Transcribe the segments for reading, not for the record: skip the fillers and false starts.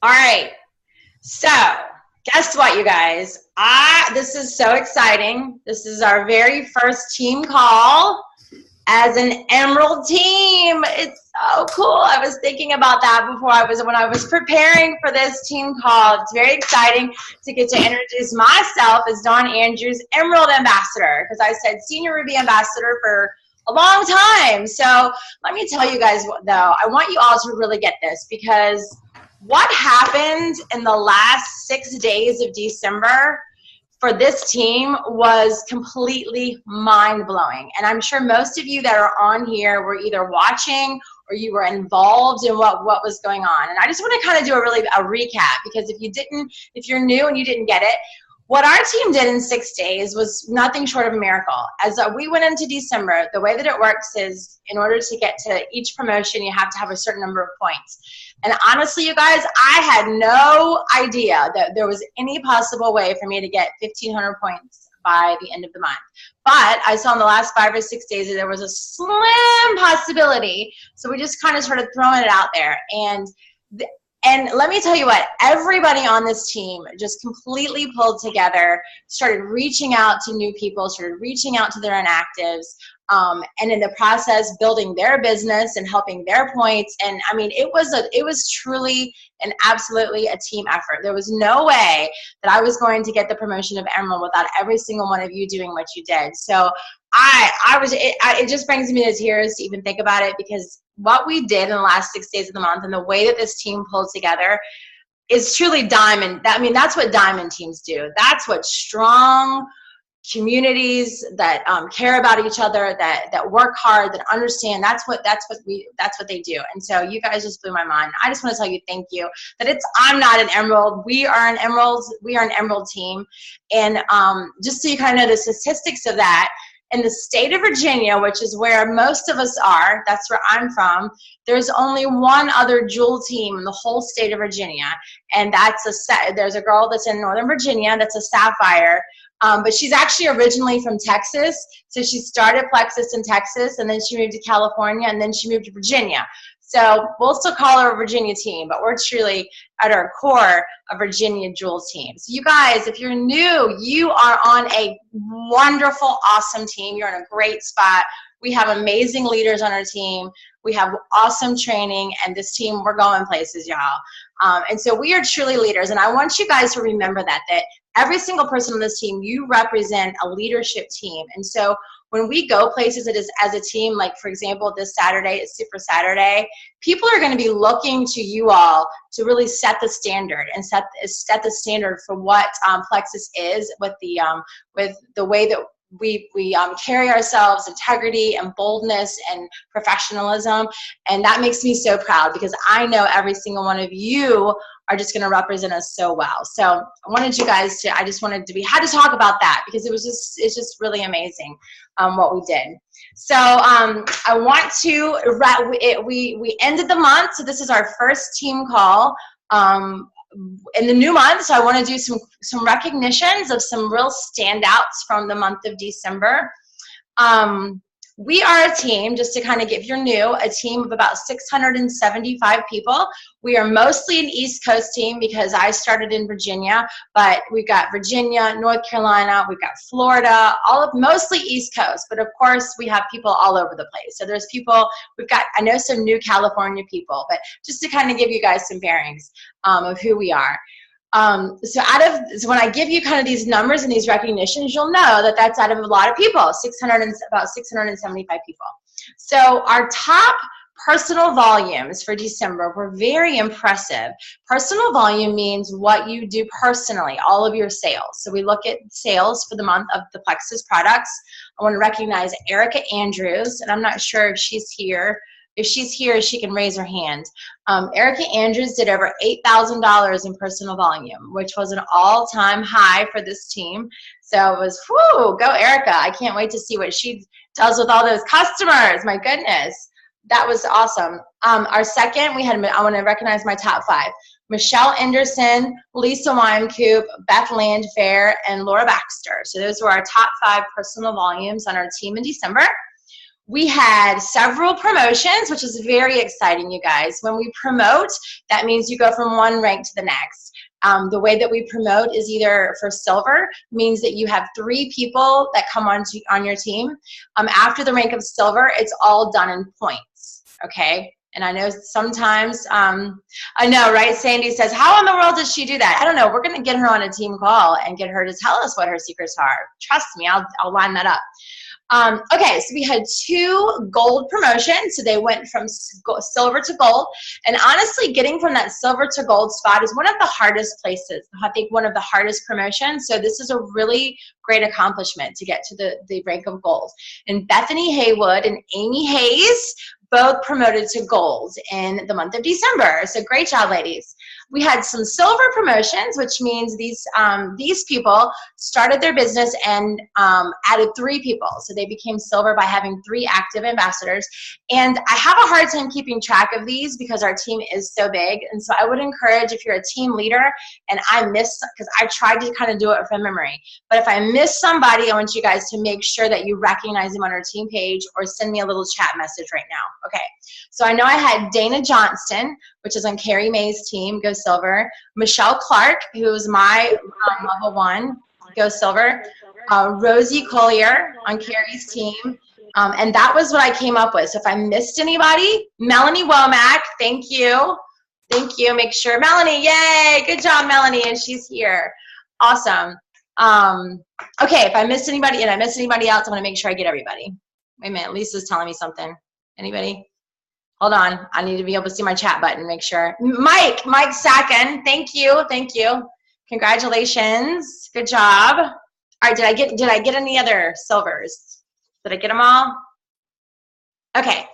All right. So, guess what, you guys? This is so exciting. This is our very first team call as an Emerald team. It's so cool. I was thinking about that when I was preparing for this team call. It's very exciting to get to introduce myself as Dawn Andrews, Emerald Ambassador, because I said Senior Ruby Ambassador for a long time. So let me tell you guys, though, I want you all to really get this, because what happened in the last 6 days of December for this team was completely mind-blowing. And I'm sure most of you that are on here were either watching or you were involved in what was going on. And I just want to kind of do a recap, because if you're new and you didn't get it, what our team did in 6 days was nothing short of a miracle. As we went into December, the way that it works is, in order to get to each promotion, you have to have a certain number of points. And honestly, you guys, I had no idea that there was any possible way for me to get 1,500 points by the end of the month. But I saw in the last 5 or 6 days that there was a slim possibility. So we just kind of started throwing it out there. And let me tell you what, everybody on this team just completely pulled together, started reaching out to new people, started reaching out to their inactives, and in the process building their business and helping their points. And I mean, it was truly and absolutely a team effort. There was no way that I was going to get the promotion of Emerald without every single one of you doing what you did. So it just brings me to tears to even think about it, because what we did in the last 6 days of the month and the way that this team pulled together is truly diamond. I mean, that's what diamond teams do. That's what strong communities that care about each other, that work hard, that understand, that's what they do. And so you guys just blew my mind. I just want to tell you thank you. I'm not an Emerald. We are an Emerald team. And just so you kind of know the statistics of that, in the state of Virginia, which is where most of us are, that's where I'm from, there's only one other jewel team in the whole state of Virginia, and there's a girl that's in Northern Virginia that's a Sapphire, but she's actually originally from Texas, so she started Plexus in Texas, and then she moved to California, and then she moved to Virginia. So we'll still call her a Virginia team, but we're truly, at our core, a Virginia Jewel team. So you guys, if you're new, you are on a wonderful, awesome team. You're in a great spot. We have amazing leaders on our team. We have awesome training, and this team, we're going places, y'all. And so we are truly leaders, and I want you guys to remember that every single person on this team, you represent a leadership team. And so when we go places as a team, like for example, this Saturday is Super Saturday, people are going to be looking to you all to really set the standard and set the standard for what Plexus is, with the way that we carry ourselves, integrity and boldness and professionalism. And that makes me so proud, because I know every single one of you are just going to represent us so well. So I wanted you guys to, had to talk about that, because it's just really amazing what we did. So I want to, we ended the month, so this is our first team call in the new month. So I want to do some recognitions of some real standouts from the month of December. We are a team, just to kind of give, if you're new, a team of about 675 people. We are mostly an East Coast team, because I started in Virginia, but we've got Virginia, North Carolina, we've got Florida, mostly East Coast, but of course we have people all over the place. So there's people, I know some new California people, but just to kind of give you guys some bearings of who we are. So when I give you kind of these numbers and these recognitions, you'll know that that's out of a lot of people, about 675 people. So our top personal volumes for December were very impressive. Personal volume means what you do personally, all of your sales. So we look at sales for the month of the Plexus products. I want to recognize Erica Andrews, and I'm not sure if she's here. If she's here, she can raise her hand. Erica Andrews did over $8,000 in personal volume, which was an all-time high for this team. So it was, whoo, go Erica. I can't wait to see what she does with all those customers. My goodness. That was awesome. Our second, I want to recognize my top 5. Michelle Anderson, Lisa Winecoop, Beth Landfair, and Laura Baxter. So those were our top 5 personal volumes on our team in December. we had several promotions, which is very exciting, you guys. When we promote, that means you go from one rank to the next. The way that we promote is either for silver, means that you have 3 people that come on your team. After the rank of silver, it's all done in points, okay? And I know sometimes, I know, right? Sandy says, how in the world does she do that? I don't know. We're going to get her on a team call and get her to tell us what her secrets are. Trust me, I'll line that up. Okay, so we had 2 gold promotions. So they went from silver to gold. And honestly, getting from that silver to gold spot is one of the hardest places. I think one of the hardest promotions. So this is a really great accomplishment to get to the rank of gold. And Bethany Haywood and Amy Hayes both promoted to gold in the month of December. So great job, ladies. We had some silver promotions, which means these people started their business and added 3 people. So they became silver by having 3 active ambassadors. And I have a hard time keeping track of these because our team is so big. And so I would encourage, if you're a team leader and I miss, because I tried to kind of do it from memory, but if I miss somebody, I want you guys to make sure that you recognize them on our team page or send me a little chat message right now. Okay, so I know I had Dana Johnston, which is on Carrie May's team, go silver. Michelle Clark, who is my level 1, go silver. Rosie Collier on Carrie's team. And that was what I came up with. So if I missed anybody, Melanie Womack, thank you. Thank you. Make sure, Melanie, yay, good job, Melanie, and she's here. Awesome. Okay, if I missed anybody and I missed anybody else, I want to make sure I get everybody. Wait a minute, Lisa's telling me something. Anybody? Hold on, I need to be able to see my chat button, make sure. Mike Sacken, thank you. Congratulations, good job. All right, did I get any other silvers? Did I get them all? Okay,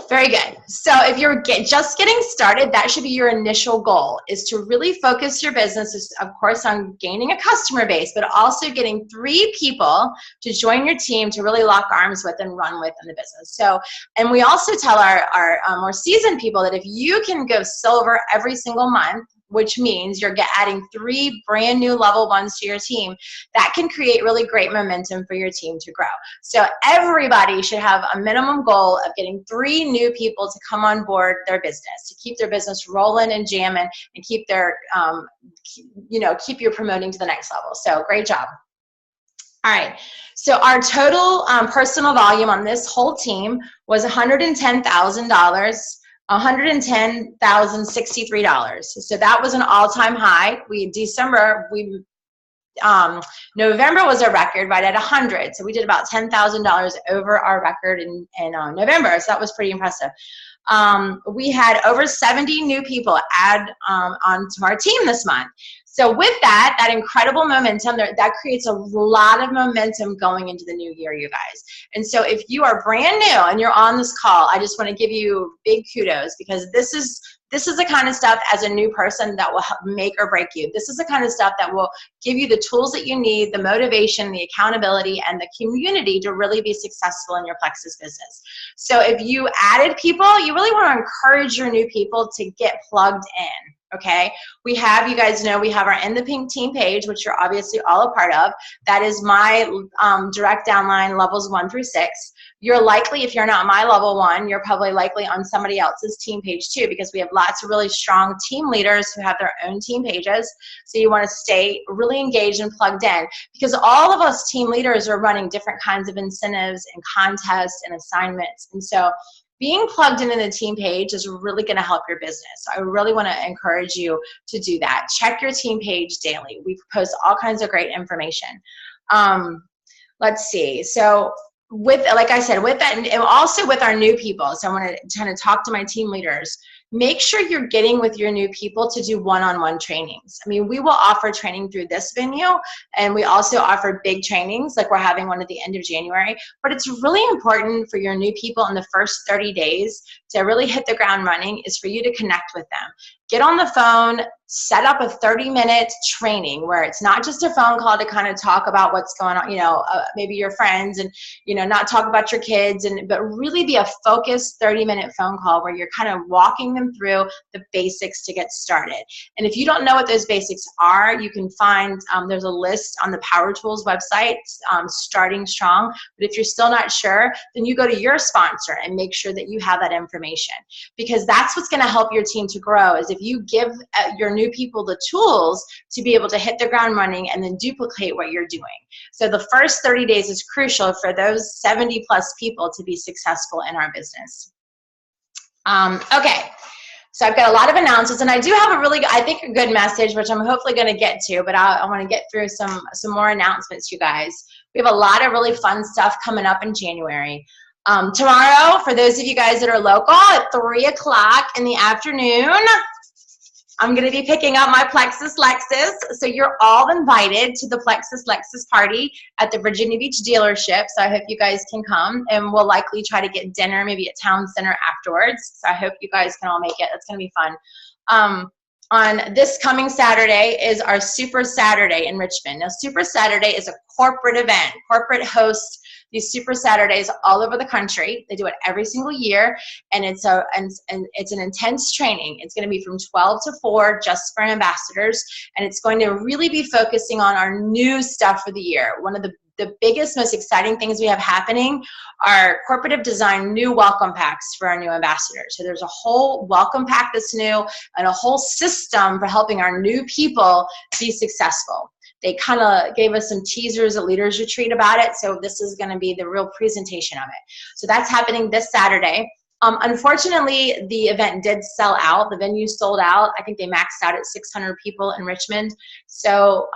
very good. So if you're just getting started, that should be your initial goal, is to really focus your business, of course, on gaining a customer base, but also getting 3 people to join your team to really lock arms with and run with in the business. So, and we also tell our more seasoned people that if you can go silver every single month, which means you're adding 3 brand new level 1s to your team, that can create really great momentum for your team to grow. So everybody should have a minimum goal of getting 3 new people to come on board their business, to keep their business rolling and jamming and keep their, keep you promoting to the next level. So great job. All right, so our total personal volume on this whole team was $110,000. $110,063. So that was an all-time high. November was a record right at 100. So we did about $10,000 over our record in November. So that was pretty impressive. We had over 70 new people add onto our team this month. So with that incredible momentum, that creates a lot of momentum going into the new year, you guys. And so if you are brand new and you're on this call, I just want to give you big kudos, because this is the kind of stuff as a new person that will help make or break you. This is the kind of stuff that will give you the tools that you need, the motivation, the accountability, and the community to really be successful in your Plexus business. So if you added people, you really want to encourage your new people to get plugged in. Okay, we have, you guys know, we have our In the Pink team page, which you're obviously all a part of. That is my direct downline levels 1 through 6. You're likely, if you're not my level 1, you're probably likely on somebody else's team page too, because we have lots of really strong team leaders who have their own team pages. So you want to stay really engaged and plugged in, because all of us team leaders are running different kinds of incentives and contests and assignments. And so being plugged in the team page is really going to help your business. So I really want to encourage you to do that. Check your team page daily. We post all kinds of great information. Let's see. So like I said, with that, and also with our new people, so I want to kind of talk to my team leaders. Make sure you're getting with your new people to do one-on-one trainings. I mean, we will offer training through this venue, and we also offer big trainings, like we're having one at the end of January. But it's really important for your new people in the first 30 days to really hit the ground running, is for you to connect with them. Get on the phone, set up a 30-minute training where it's not just a phone call to kind of talk about what's going on, maybe your friends, and, not talk about your kids, but really be a focused 30-minute phone call where you're kind of walking them through the basics to get started. And if you don't know what those basics are, you can find, there's a list on the Power Tools website, Starting Strong. But if you're still not sure, then you go to your sponsor and make sure that you have that information, because that's what's going to help your team to grow, is if you give your new people the tools to be able to hit the ground running and then duplicate what you're doing. So the first 30 days is crucial for those 70 plus people to be successful in our business. Okay, so I've got a lot of announcements, and I do have a good message, which I'm hopefully going to get to, but I want to get through some more announcements, you guys. We have a lot of really fun stuff coming up in January. Tomorrow, for those of you guys that are local, at 3 o'clock in the afternoon, I'm going to be picking up my Plexus Lexus. So you're all invited to the Plexus Lexus party at the Virginia Beach dealership. So I hope you guys can come, and we'll likely try to get dinner maybe at Town Center afterwards. So I hope you guys can all make it. It's going to be fun. On this coming Saturday is our Super Saturday in Richmond. Now, Super Saturday is a corporate event. Corporate hosts these Super Saturdays all over the country. They do it every single year, and it's an intense training. It's going to be from 12 to 4 just for ambassadors, and it's going to really be focusing on our new stuff for the year. One of the biggest, most exciting things we have happening are Corporative Design new welcome packs for our new ambassadors. So there's a whole welcome pack that's new and a whole system for helping our new people be successful. They kind of gave us some teasers at Leaders Retreat about it, so this is going to be the real presentation of it. So that's happening this Saturday. Unfortunately, the event did sell out. The venue sold out. I think they maxed out at 600 people in Richmond. So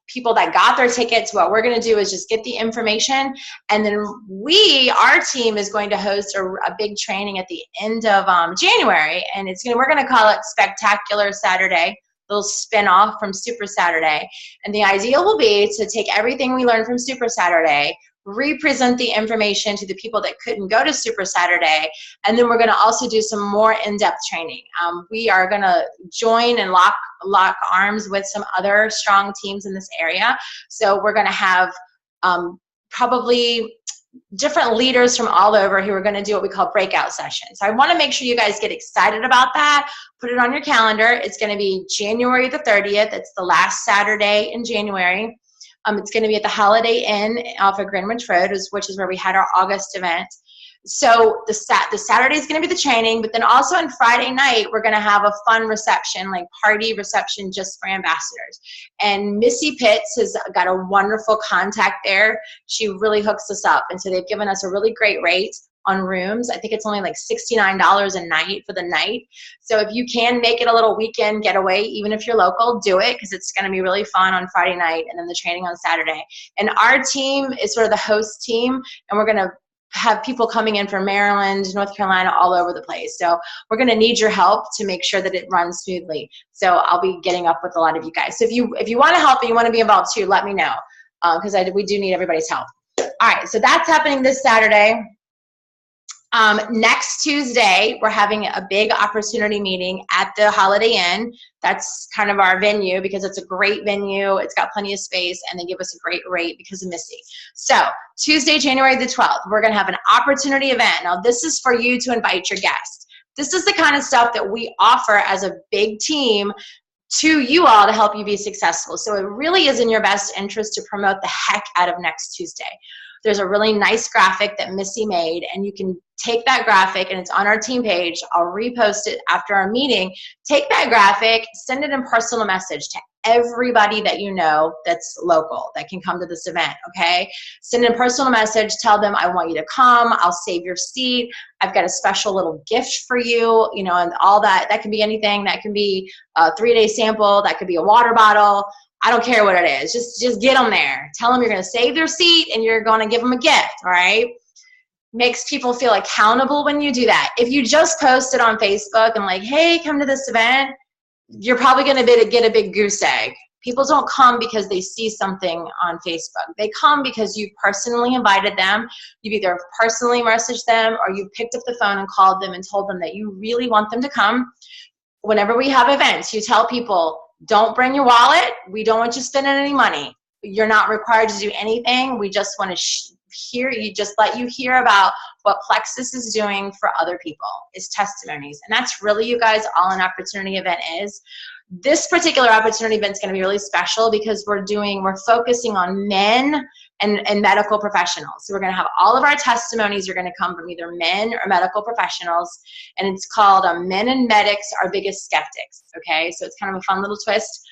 people that got their tickets, what we're going to do is just get the information, and then our team is going to host a big training at the end of January, and we're going to call it Spectacular Saturday. Little spin-off from Super Saturday. And the idea will be to take everything we learned from Super Saturday, represent the information to the people that couldn't go to Super Saturday, and then we're going to also do some more in-depth training. We are going to join and lock arms with some other strong teams in this area. So we're going to have probably different leaders from all over who are going to do what we call breakout sessions. So I want to make sure you guys get excited about that. Put it on your calendar. It's going to be January the 30th. It's the last Saturday in January. It's going to be at the Holiday Inn off of Greenwich Road, which is where we had our August event. So the Saturday is going to be the training, but then also on Friday night, we're going to have a fun reception, like party reception just for ambassadors. And Missy Pitts has got a wonderful contact there. She really hooks us up. And so they've given us a really great rate on rooms. I think it's only like $69 a night for the night. So if you can make it a little weekend getaway, even if you're local, do it, because it's going to be really fun on Friday night and then the training on Saturday. And our team is sort of the host team, and we're going to have people coming in from Maryland, North Carolina, all over the place. So we're going to need your help to make sure that it runs smoothly. So I'll be getting up with a lot of you guys. So if you want to help and you want to be involved too, let me know, because we do need everybody's help. All right, so that's happening this Saturday. Next Tuesday, we're having a big opportunity meeting at the Holiday Inn. That's kind of our venue because it's a great venue. It's got plenty of space, and they give us a great rate because of Missy. So Tuesday, January the 12th, we're going to have an opportunity event. Now, this is for you to invite your guests. This is the kind of stuff that we offer as a big team to you all to help you be successful. So it really is in your best interest to promote the heck out of next Tuesday. There's a really nice graphic that Missy made, and you can take that graphic, and it's on our team page. I'll repost it after our meeting. Take that graphic, send it in personal message to everybody that you know that's local that can come to this event, okay? Send in a personal message. Tell them, I want you to come. I'll save your seat. I've got a special little gift for you, and all that. That can be anything. That can be a 3-day sample. That could be a water bottle. I don't care what it is. Just get them there. Tell them you're going to save their seat and you're going to give them a gift, all right? Makes people feel accountable when you do that. If you just post it on Facebook and like, hey, come to this event, you're probably going to get a big goose egg. People don't come because they see something on Facebook. They come because you personally invited them. You've either personally messaged them or you picked up the phone and called them and told them that you really want them to come. whenever we have events, you tell people, don't bring your wallet. We don't want you spending any money. You're not required to do anything. We just want to let you hear about what Plexus is doing for other people. It's testimonies. And that's really, you guys, all an opportunity event is. This particular opportunity event is going to be really special because we're focusing on men and medical professionals. So we're going to have all of our testimonies are going to come from either men or medical professionals, and it's called Men and Medics, Our Biggest Skeptics. Okay, so it's kind of a fun little twist.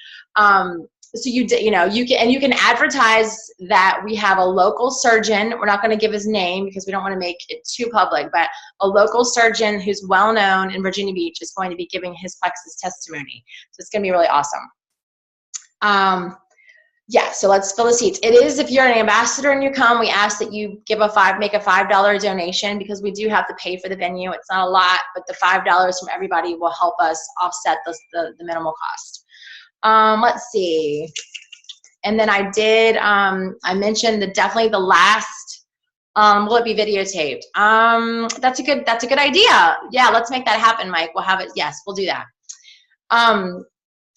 So you can advertise that we have a local surgeon. We're not going to give his name because we don't want to make it too public, but a local surgeon who's well known in Virginia Beach is going to be giving his Plexus testimony. So it's going to be really awesome. Yeah, so let's fill the seats. It is, if you're an ambassador and you come, we ask that you make a $5 donation because we do have to pay for the venue. It's not a lot, but the $5 from everybody will help us offset the minimal cost. Let's see. And then I mentioned definitely the last, will it be videotaped? That's a good idea. Yeah, let's make that happen, Mike. We'll have it. Yes, we'll do that.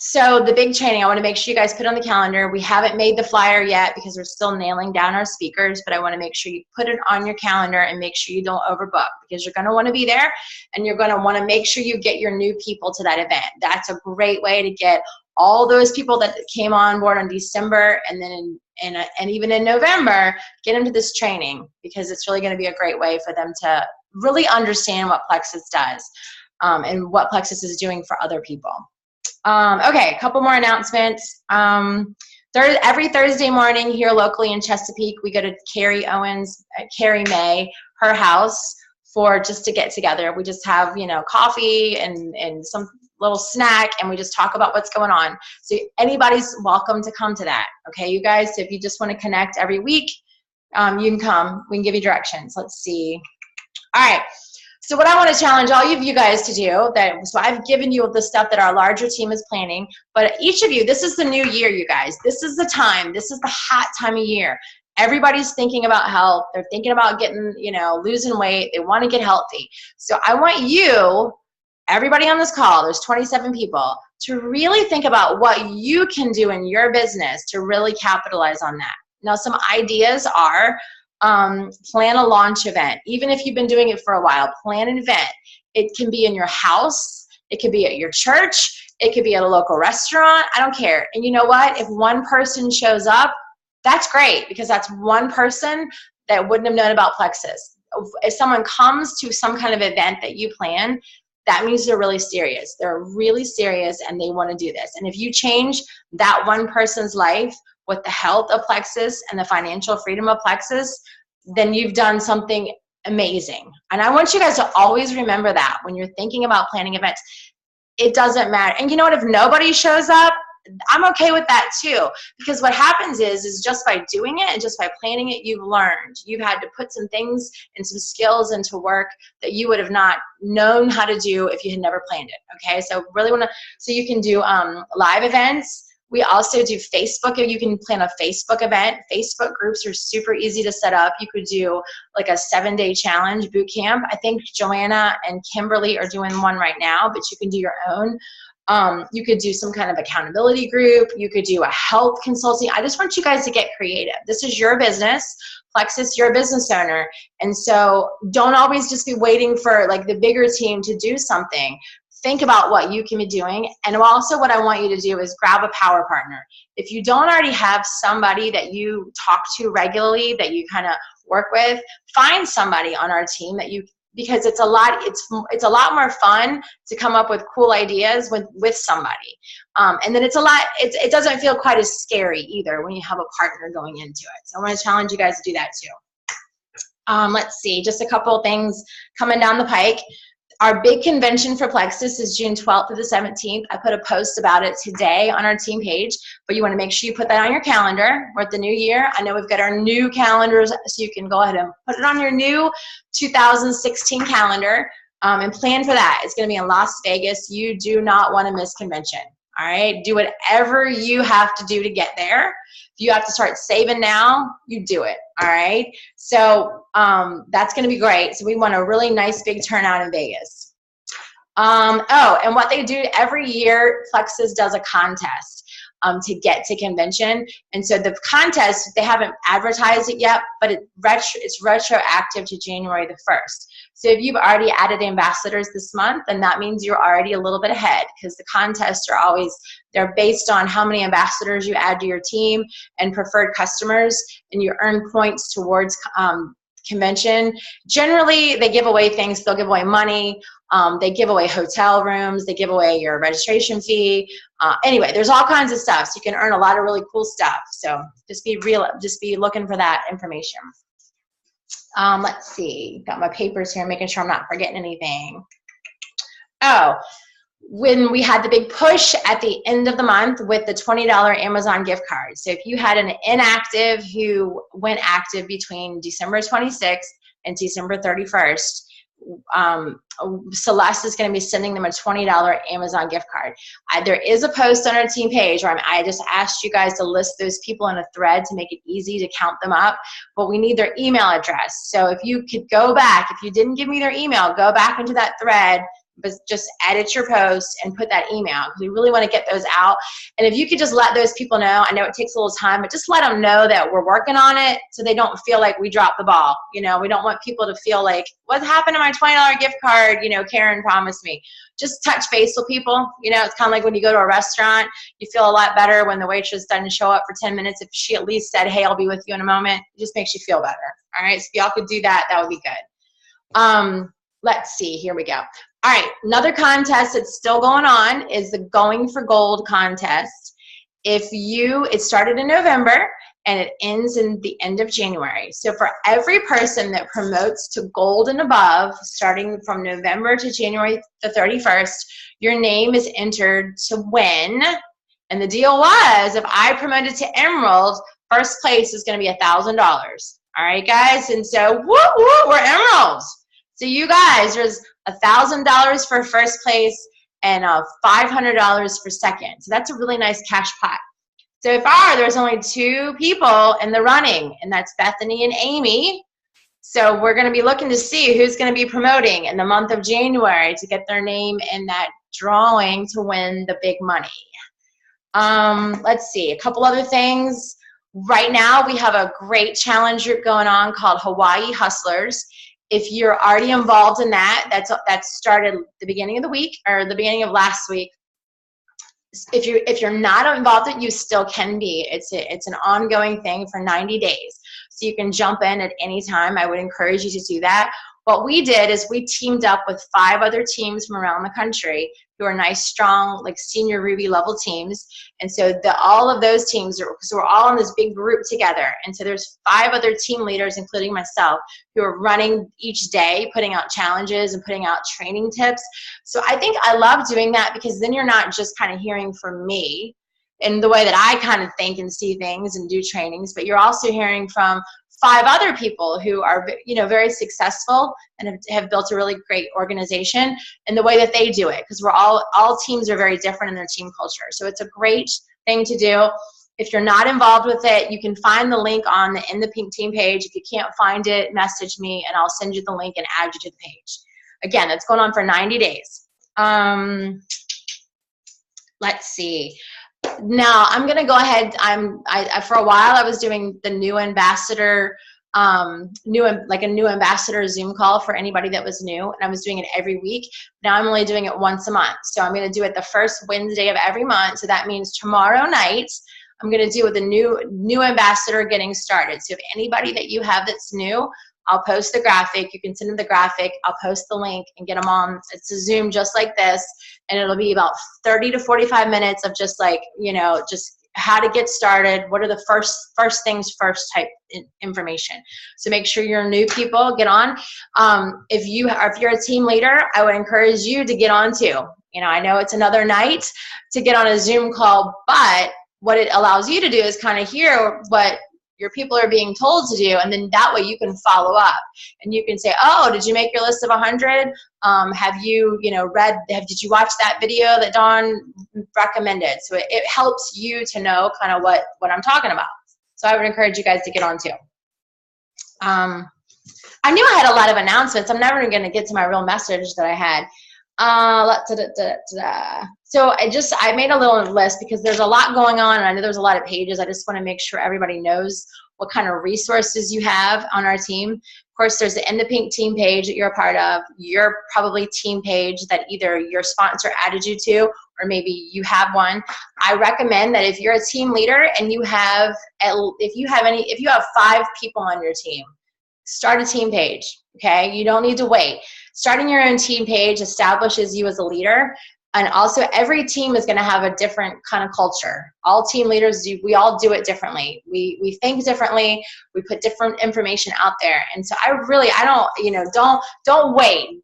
So the big training, I want to make sure you guys put on the calendar. We haven't made the flyer yet because we're still nailing down our speakers, but I want to make sure you put it on your calendar and make sure you don't overbook because you're going to want to be there and you're going to want to make sure you get your new people to that event. That's a great way to get all those people that came on board in December and then and even in November, get them to this training because it's really going to be a great way for them to really understand what Plexus does and what Plexus is doing for other people. Okay, a couple more announcements. Every Thursday morning here locally in Chesapeake, we go to Carrie May, her house, just to get together. We just have, coffee and some little snack, and we just talk about what's going on. So anybody's welcome to come to that. Okay, you guys, so if you just want to connect every week, you can come. We can give you directions. Let's see. All right. So what I want to challenge all of you guys to do, so I've given you the stuff that our larger team is planning, but each of you, this is the new year, you guys. This is the time. This is the hot time of year. Everybody's thinking about health. They're thinking about getting, losing weight. They want to get healthy. So I want you, everybody on this call, there's 27 people, to really think about what you can do in your business to really capitalize on that. Now, some ideas are, plan a launch event. Even if you've been doing it for a while, plan an event. It can be in your house. It could be at your church. It could be at a local restaurant. I don't care. And you know what? If one person shows up, that's great because that's one person that wouldn't have known about Plexus. If someone comes to some kind of event that you plan, that means they're really serious. They're really serious and they want to do this. And if you change that one person's life with the health of Plexus and the financial freedom of Plexus, then you've done something amazing. And I want you guys to always remember that when you're thinking about planning events, it doesn't matter. And you know what, if nobody shows up, I'm okay with that too, because what happens is just by doing it and just by planning it, you've learned. You've had to put some things and some skills into work that you would have not known how to do if you had never planned it. Okay, so really so you can do live events. We also do Facebook. You can plan a Facebook event. Facebook groups are super easy to set up. You could do like a 7-day challenge boot camp. I think Joanna and Kimberly are doing one right now, but you can do your own. You could do some kind of accountability group. You could do a health consulting. I just want you guys to get creative. This is your business. Plexus, you're a business owner. And so don't always just be waiting for like the bigger team to do something. Think about what you can be doing. And also what I want you to do is grab a power partner. If you don't already have somebody that you talk to regularly, that you kind of work with, find somebody on our team that you, because it's a lot more fun to come up with cool ideas with somebody. And then it doesn't feel quite as scary either when you have a partner going into it. So I want to challenge you guys to do that too. Let's see, just a couple of things coming down the pike. Our big convention for Plexus is June 12th through the 17th. I put a post about it today on our team page, but you want to make sure you put that on your calendar. We're at the new year. I know we've got our new calendars, so you can go ahead and put it on your new 2016 calendar and plan for that. It's going to be in Las Vegas. You do not want to miss convention. All right, do whatever you have to do to get there. If you have to start saving now, you do it. All right, so that's going to be great. So we want a really nice big turnout in Vegas. Oh, and what they do every year, Plexus does a contest to get to convention. And so the contest, they haven't advertised it yet, but it's retroactive to January the 1st. So if you've already added ambassadors this month, then that means you're already a little bit ahead, because the contests are always, they're based on how many ambassadors you add to your team and preferred customers, and you earn points towards convention. Generally, they give away things. They'll give away money. They give away hotel rooms. They give away your registration fee. Anyway, there's all kinds of stuff. So you can earn a lot of really cool stuff. So just be looking for that information. Let's see. Got my papers here, making sure I'm not forgetting anything. Oh, when we had the big push at the end of the month with the $20 Amazon gift card. So if you had an inactive who went active between December 26th and December 31st, Celeste is going to be sending them a $20 Amazon gift card. There is a post on our team page where I just asked you guys to list those people in a thread to make it easy to count them up, but we need their email address. So if you could go back, if you didn't give me their email, go back into that thread, but just edit your post and put that email, because we really want to get those out. And if you could just let those people know, I know it takes a little time, but just let them know that we're working on it, so they don't feel like we dropped the ball. You know, we don't want people to feel like, what happened to my $20 gift card? You know, Karen promised me. Just touch base with people. You know, it's kind of like when you go to a restaurant, you feel a lot better when the waitress doesn't show up for 10 minutes. If she at least said, hey, I'll be with you in a moment, it just makes you feel better. All right, so if y'all could do that, that would be good. Let's see, here we go. All right, another contest that's still going on is the Going for Gold contest. It started in November and it ends in the end of January. So for every person that promotes to gold and above, starting from November to January the 31st, your name is entered to win. And the deal was, if I promoted to Emerald, first place is going to be $1,000. All right, guys, and so we're Emeralds. So you guys, there's $1,000 for first place and $500 for second. So that's a really nice cash pot. So there's only 2 people in the running, and that's Bethany and Amy. So we're going to be looking to see who's going to be promoting in the month of January to get their name in that drawing to win the big money. Let's see, a couple other things. Right now we have a great challenge group going on called Hawaii Hustlers. If you're already involved in that started the beginning of the week or the beginning of last week. If you're not involved in it, you still can be. It's an ongoing thing for 90 days. So you can jump in at any time. I would encourage you to do that. What we did is we teamed up with 5 other teams from around the country who are nice, strong, like senior Ruby level teams. And so all of those teams, so we're all in this big group together. And so there's 5 other team leaders, including myself, who are running each day, putting out challenges and putting out training tips. So I think I love doing that, because then you're not just kind of hearing from me in the way that I kind of think and see things and do trainings, but you're also hearing from 5 other people who are, you know, very successful and have built a really great organization in the way that they do it, because all teams are very different in their team culture. So it's a great thing to do. If you're not involved with it, you can find the link in the Pink Team page. If you can't find it, message me and I'll send you the link and add you to the page. Again, it's going on for 90 days. Let's see. Now I'm going to go ahead. For a while I was doing the new ambassador, new ambassador Zoom call for anybody that was new, and I was doing it every week. Now I'm only doing it once a month. So I'm going to do it the first Wednesday of every month. So that means tomorrow night I'm going to do with the new ambassador getting started. So if anybody that you have that's new, I'll post the graphic. You can send them the graphic. I'll post the link and get them on. It's a Zoom just like this, and it'll be about 30 to 45 minutes of just like, you know, just how to get started. What are the first things first type information. So make sure you're new people, get on. If you're a team leader, I would encourage you to get on too. You know, I know it's another night to get on a Zoom call, but what it allows you to do is kind of hear what your people are being told to do, and then that way you can follow up and you can say, oh, did you make your list of 100? Have you, did you watch that video that Dawn recommended? So it helps you to know kind of what I'm talking about. So I would encourage you guys to get on too. I knew I had a lot of announcements. I'm never going to get to my real message that I had. So I made a little list because there's a lot going on, and I know there's a lot of pages. I just want to make sure everybody knows what kind of resources you have on our team. Of course, there's the In the Pink team page that you're a part of. Your probably team page that either your sponsor added you to, or maybe you have one. I recommend that if you're a team leader and you have, if you have 5 people on your team, start a team page, okay? You don't need to wait. Starting your own team page establishes you as a leader, and also every team is going to have a different kind of culture. All team leaders we all do it differently. We think differently. We put different information out there, and so don't wait.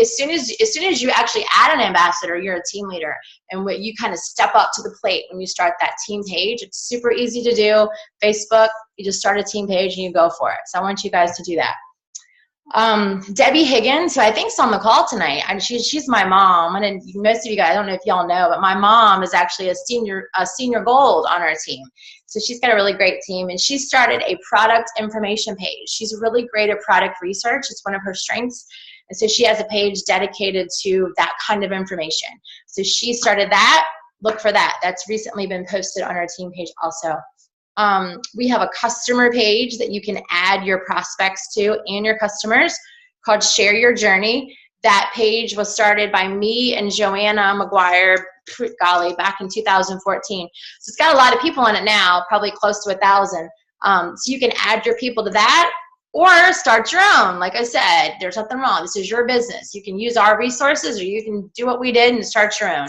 As soon as you actually add an ambassador, you're a team leader, and when you kind of step up to the plate when you start that team page. It's super easy to do. Facebook, you just start a team page and you go for it. So I want you guys to do that. Debbie Higgins, who I think is on the call tonight, and she's my mom, and most of you guys, I don't know if y'all know, but my mom is actually a senior gold on our team. So she's got a really great team, and she started a product information page. She's really great at product research. It's one of her strengths. And so she has a page dedicated to that kind of information. So she started that. Look for that. That's recently been posted on our team page also. We have a customer page that you can add your prospects to and your customers called Share Your Journey. That page was started by me and Joanna McGuire, golly, back in 2014. So it's got a lot of people on it now, probably close to 1,000. So you can add your people to that or start your own. Like I said, there's nothing wrong. This is your business. You can use our resources, or you can do what we did and start your own.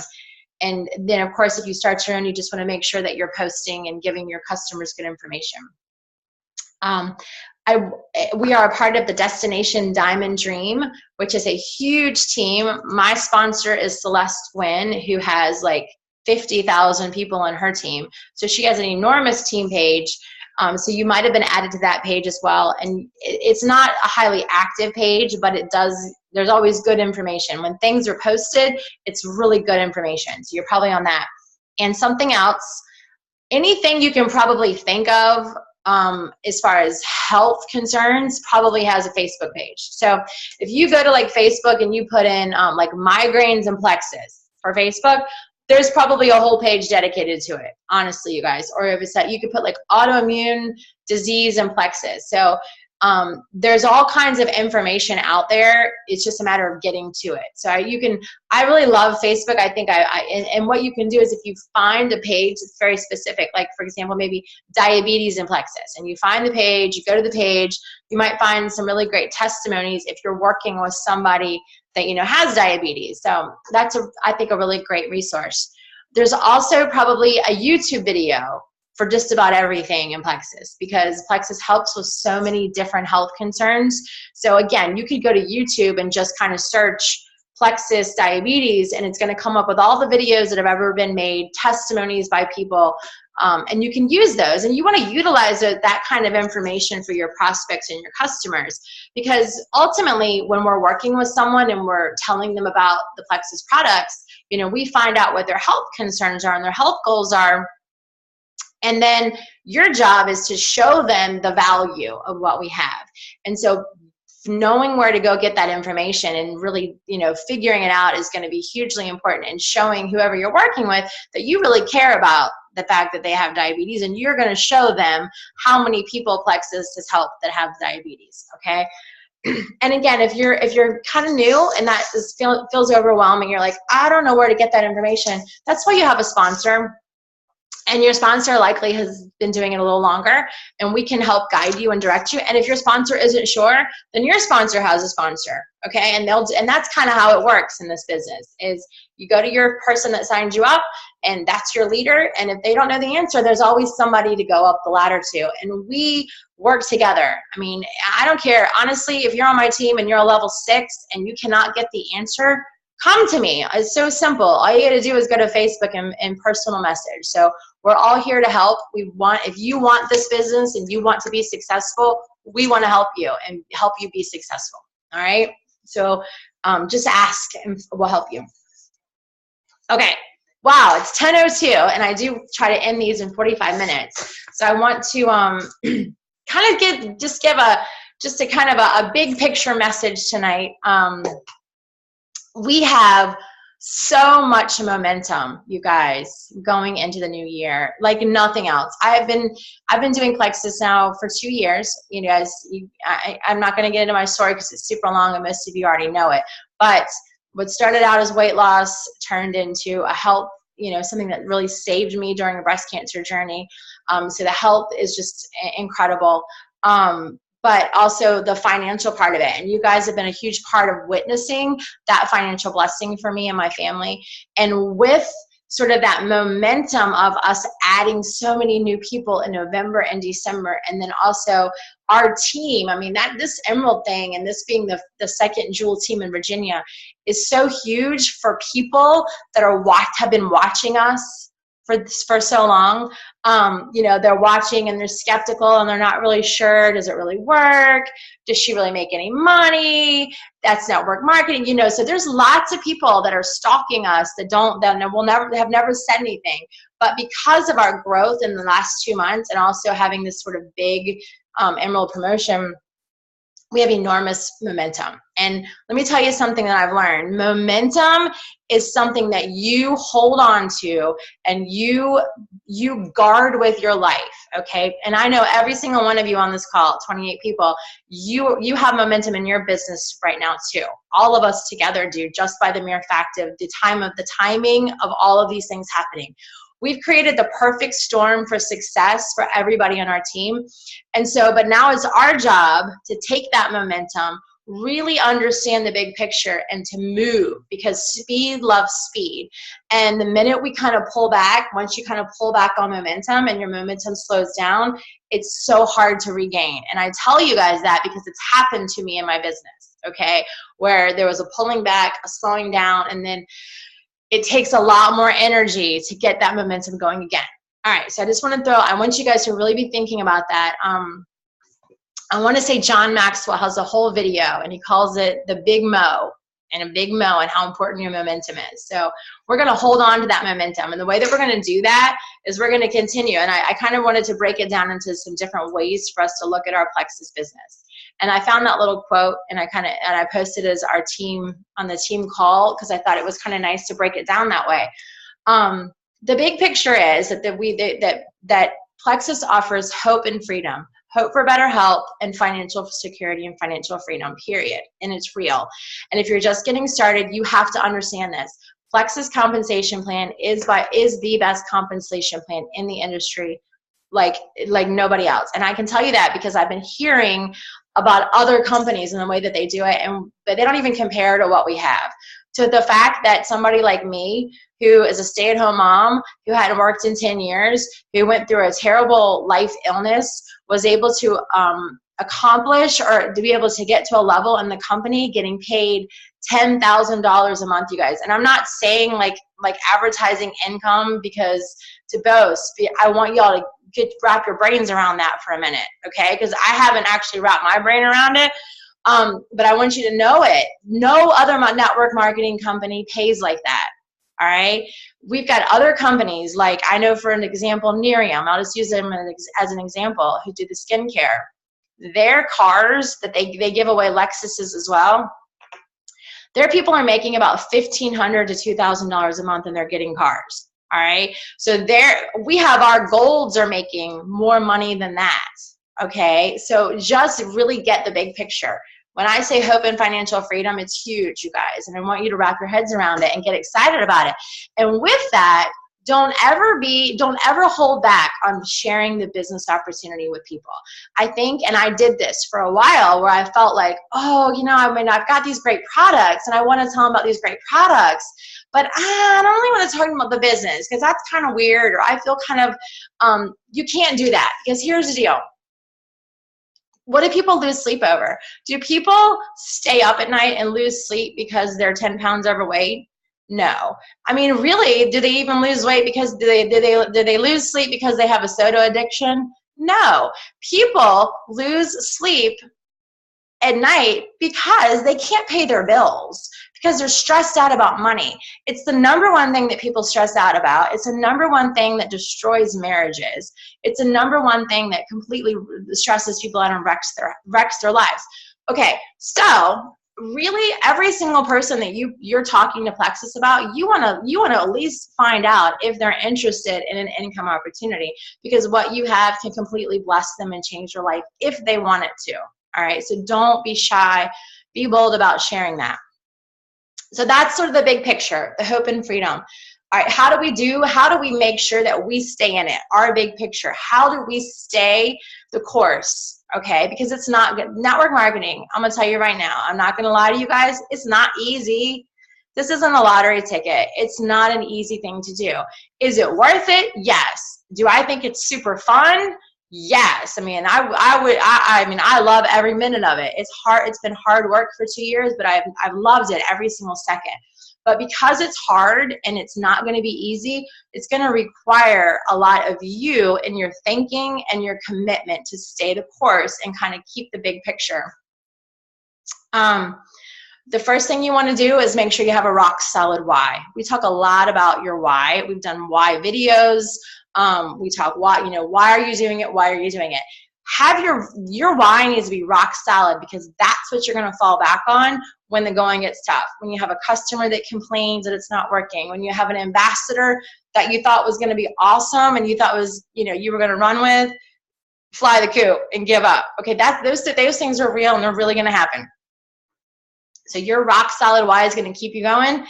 And then, of course, if you start your own, you just want to make sure that you're posting and giving your customers good information. We are a part of the Destination Diamond Dream, which is a huge team. My sponsor is Celeste Wynn, who has like 50,000 people on her team. So she has an enormous team page. So you might have been added to that page as well. And it's not a highly active page, but there's always good information. When things are posted, it's really good information. So you're probably on that. And something else, anything you can probably think of as far as health concerns probably has a Facebook page. So if you go to like Facebook and you put in like migraines and plexus for Facebook, there's probably a whole page dedicated to it, honestly, you guys. Or if it's that, you could put like autoimmune disease and plexus. So there's all kinds of information out there. It's just a matter of getting to it. So I really love Facebook. I think and what you can do is if you find a page that's very specific, like for example, maybe diabetes and plexus, and you find the page, you go to the page, you might find some really great testimonies if you're working with somebody that has diabetes. So that's I think a really great resource. There's also probably a YouTube video for just about everything in plexus, because plexus helps with so many different health concerns. So again, you could go to YouTube and just kind of search plexus diabetes, and it's going to come up with all the videos that have ever been made, testimonies by people, and you can use those. And you want to utilize that kind of information for your prospects and your customers, because ultimately when we're working with someone and we're telling them about the plexus products, we find out what their health concerns are and their health goals are. And then your job is to show them the value of what we have. And so knowing where to go get that information and really, figuring it out is going to be hugely important, and showing whoever you're working with that you really care about the fact that they have diabetes, and you're going to show them how many people plexus has helped that have diabetes, okay? And again, if you're kind of new and that feels overwhelming, you're like, I don't know where to get that information, that's why you have a sponsor. And your sponsor likely has been doing it a little longer, and we can help guide you and direct you. And if your sponsor isn't sure, then your sponsor has a sponsor, okay? And that's kind of how it works in this business, is you go to your person that signed you up, and that's your leader. And if they don't know the answer, there's always somebody to go up the ladder to. And we work together. I mean, I don't care. Honestly, if you're on my team and you're a level 6 and you cannot get the answer, come to me. It's so simple. All you got to do is go to Facebook and personal message. So we're all here to help. If you want this business and you want to be successful, we want to help you and help you be successful. All right. So just ask and we'll help you. Okay. Wow. It's 10:02 and I do try to end these in 45 minutes. So I want to kind of give a big picture message tonight. we have so much momentum, you guys, going into the new year, like nothing else. I've been doing Plexus now for 2 years. You guys, I'm not going to get into my story because it's super long and most of you already know it. But what started out as weight loss turned into a health, something that really saved me during a breast cancer journey. So the health is just incredible. But also the financial part of it. And you guys have been a huge part of witnessing that financial blessing for me and my family. And with sort of that momentum of us adding so many new people in November and December, and then also our team, I mean, this Emerald thing and this being the second Jewel team in Virginia is so huge for people that have been watching us for so long. They're watching and they're skeptical and they're not really sure, does it really work? Does she really make any money? That's network marketing, so there's lots of people that are stalking us that have never said anything. But because of our growth in the last 2 months and also having this sort of big Emerald promotion, we have enormous momentum. And let me tell you something that I've learned. Momentum is something that you hold on to and you guard with your life, okay? And I know every single one of you on this call, 28 people, you have momentum in your business right now too. All of us together do, just by the mere fact of the timing of all of these things happening. We've created the perfect storm for success for everybody on our team. And so, but now it's our job to take that momentum, really understand the big picture, and to move, because speed loves speed. And the minute we kind of pull back, once you kind of pull back on momentum and your momentum slows down, it's so hard to regain. And I tell you guys that because it's happened to me in my business, okay, where there was a pulling back, a slowing down, and then it takes a lot more energy to get that momentum going again. All right, so I want you guys to really be thinking about that. I want to say John Maxwell has a whole video, and he calls it the Big Mo, and how important your momentum is. So we're going to hold on to that momentum. And the way that we're going to do that is we're going to continue. And I kind of wanted to break it down into some different ways for us to look at our Plexus business. And I found that little quote, and I posted it as our team on the team call, because I thought it was kind of nice to break it down that way. The big picture is that Plexus offers hope and freedom. Hope for better health and financial security and financial freedom, period. And it's real. And if you're just getting started, you have to understand this. Plexus compensation plan is the best compensation plan in the industry, like nobody else. And I can tell you that because I've been hearing about other companies and the way that they do it, but they don't even compare to what we have. To the fact that somebody like me, who is a stay-at-home mom, who hadn't worked in 10 years, who went through a terrible life illness, was able to accomplish or to be able to get to a level in the company getting paid $10,000 a month, you guys. And I'm not saying like advertising income because to boast. I want y'all to wrap your brains around that for a minute, okay? Because I haven't actually wrapped my brain around it. But I want you to know it. No other network marketing company pays like that. All right. We've got other companies, like I know, for an example, Nerium. I'll just use them as an example, who do the skincare. Their cars that they give away, Lexuses as well, their people are making about $1,500 to $2,000 a month, and they're getting cars. All right. So we have our golds are making more money than that. Okay. So just really get the big picture. When I say hope and financial freedom, it's huge, you guys. And I want you to wrap your heads around it and get excited about it. And with that, don't ever hold back on sharing the business opportunity with people. I think, and I did this for a while, where I felt like, oh, I've got these great products and I want to tell them about these great products, but I don't really want to talk about the business because that's kind of weird, or I feel kind of, you can't do that, because here's the deal. What do people lose sleep over? Do people stay up at night and lose sleep because they're 10 pounds overweight? No. I mean, really, do they even lose weight because do they lose sleep because they have a soda addiction? No. People lose sleep at night because they can't pay their bills, because they're stressed out about money. It's the number one thing that people stress out about. It's the number one thing that destroys marriages. It's the number one thing that completely stresses people out and wrecks their lives. Okay, so really every single person that you're talking to Plexus about, you want to at least find out if they're interested in an income opportunity, because what you have can completely bless them and change their life if they want it to. All right, so don't be shy, be bold about sharing that. So that's sort of the big picture, the hope and freedom. All right, how do we make sure that we stay in it? Our big picture, how do we stay the course? Okay, because it's not good. Network marketing, I'm gonna tell you right now, I'm not gonna lie to you guys, it's not easy. This isn't a lottery ticket. It's not an easy thing to do. Is it worth it? Yes. Do I think it's super fun? Yes. I mean, I love every minute of it. It's hard. It's been hard work for 2 years, but I've loved it every single second. But because it's hard and it's not going to be easy, it's going to require a lot of you and your thinking and your commitment to stay the course and kind of keep the big picture. The first thing you want to do is make sure you have a rock solid why. We talk a lot about your why. We've done why videos. We talk why, why are you doing it? Why are you doing it? Have your why needs to be rock solid, because that's what you're going to fall back on when the going gets tough. When you have a customer that complains that it's not working, when you have an ambassador that you thought was going to be awesome and you thought was, you were going to run with, fly the coop and give up. Okay, those things are real and they're really going to happen. So your rock solid why is going to keep you going.